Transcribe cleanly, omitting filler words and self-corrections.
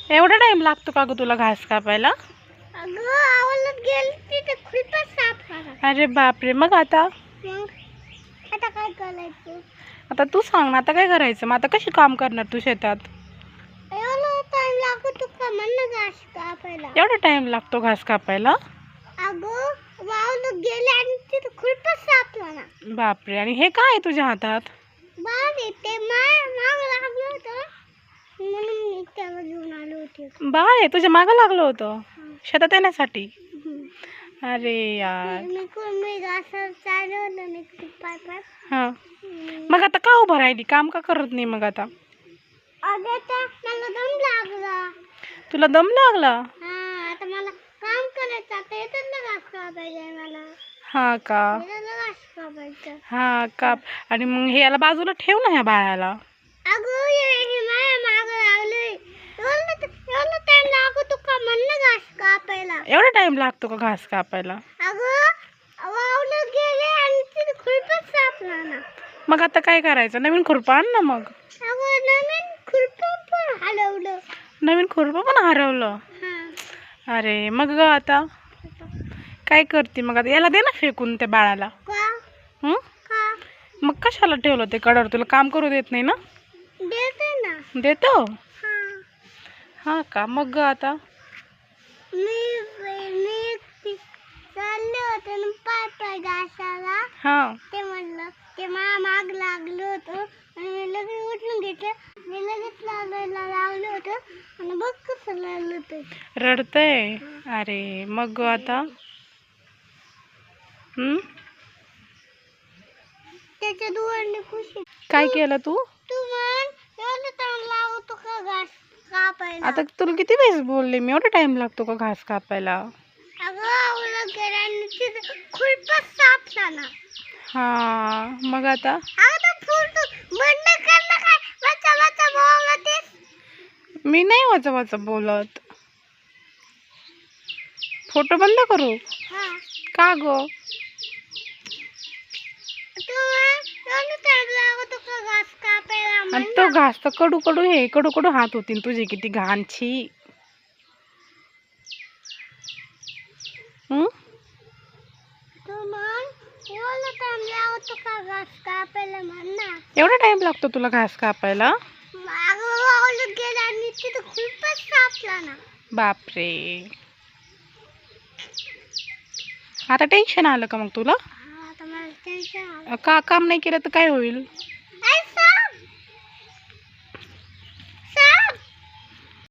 एवढा टाइम लागतो का ग तुला घास कापायला? अगं आवळत गेली ते खूपच साफ करा. अरे बापरे, मग आता मग आता काय करायचं? आता तू सांग ना, आता काय करायचं? मग आता कशी काम करणार तू शेतात? एवढा टाइम लागतो का म्हणलं घास कापायला? एवढा टाइम लागतो घास कापायला? अगं वावलं गेले आणि तिथे खूपच साफ झाला. बापरे, आणि हे काय आहे तुझ्या हातात? बाळ ते माग लागलं होतं म्हणून मी त्याला घेऊन आलो होते. बाळ आहे तुझ्या मागं लागलं होतं शेतात येण्यासाठी? अरे यार, मी घासावर चाललं होतं मी पाय पाय. हा, मग आता का उभं राहिली? काम का करत नाही मग आता? अगं तर मला दम लागला. तुला दम लागला? हा, आता मला काम करायचं. आता येतात ना घास कापायला मला. हा का? येतात घास कापायचं. हा काप. आणि मग हे याला बाजूला ठेव ना, ह्या बाळाला. अगं हे माझ्या मागं लागलंय. एवढं टाइम लागतो का म्हणलं घास कापायला? एवढा टाइम लागतो का घास कापायला? अगं वावलं गेले आणि तिथे खूपच साफ झाला. मग आता काय करायचं? नवीन खुरपं आण ना मग. अगं नवीन खुरपं पण हलवलं. नवीन खुरपं पण हरवलं? हा. अरे मग ग आता काय करते? मग आता याला दे ना फेकून त्या बाळाला. का? हं? का? मग कशाला ठेवलं ते कडावर? तुला काम करू देत नाही ना? देते ना. देतो? हा. हा का? मग ग आता मी चालले होते ना पाय पाय घासाला. हा, ते म्हणलं ते माझ्या माग लागलं होतं आणि मी लगेच उठून घेतलं. मी लगेच लागायला लागलं होतं आणि बघ कसं लागलं ते. रडतंय? अरे मग ग आता त्याच्या डोळ्यांनी खुशी. काय केलं तू? तू म्हण एवढं टाइम लागतो का घास कापायला? आता तुला किती वेळेस बोलले मी, एवढा टाइम लागतो का घास कापायला? अगं आवळं गेल्याने तिथे खूपच साफ झाला. हा, मग आता आता फोटो बंद कर ना. काय वाचा वाचा बोलतेस? मी नाही वाचा वाचा बोलत. फोटो बंद करू? हा. का ग? तू एवढं टाइम लागतो का घास कापायला? आणि म्हण तो ना. घास तर कडू कडू, हे कडू कडू हात होतील तुझे, किती घाण छी. हं? तू म्हण एवढं टाइम लागतो का घास कापायला? म्हण ना. एवढा टाइम लागतो तुला घास कापायला? अगं वावलं गेलं आणि तिथे खूपच साफ झाला. बापरे, आता टेन्शन आलं का मग तुला? हा, आता मला टेन्शन आलं. का काम नाही केलं तर काय होईल? ऐसा